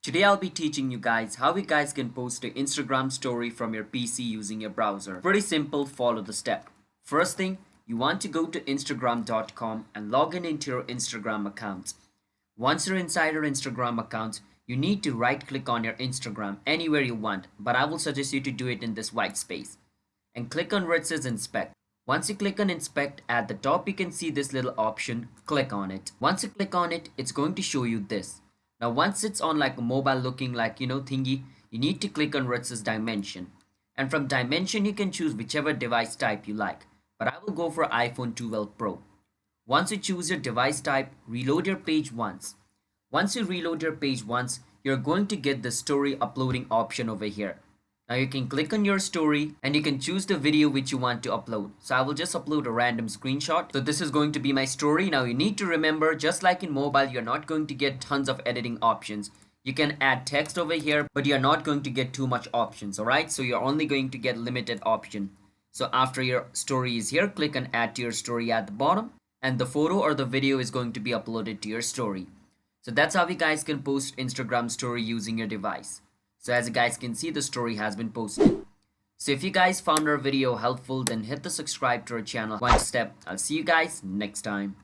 Today I'll be teaching you guys how you guys can post an Instagram story from your PC using your browser. Pretty simple, follow the step. First thing, you want to go to instagram.com and log in into your Instagram account. Once you're inside your Instagram account, you need to right click on your Instagram anywhere you want, but I will suggest you to do it in this white space. And click on where it says inspect. Once you click on inspect, at the top you can see this little option, click on it. Once you click on it, it's going to show you this. Now once it's on like a mobile looking like thingy, you need to click on where it says dimension. And from dimension you can choose whichever device type you like. But I will go for iPhone 12 Pro. Once you choose your device type, reload your page once. Once you reload your page once, you're going to get the story uploading option over here. Now you can click on your story and you can choose the video which you want to upload. So I will just upload a random screenshot. So this is going to be my story. Now you need to remember, just like in mobile, you're not going to get tons of editing options. You can add text over here, but you're not going to get too much options, alright? So you're only going to get limited option. So after your story is here, click on add to your story at the bottom, and the photo or the video is going to be uploaded to your story. So that's how you guys can post Instagram story using your device. So as you guys can see, the story has been posted. So if you guys found our video helpful, then hit the subscribe to our channel one step. I'll see you guys next time.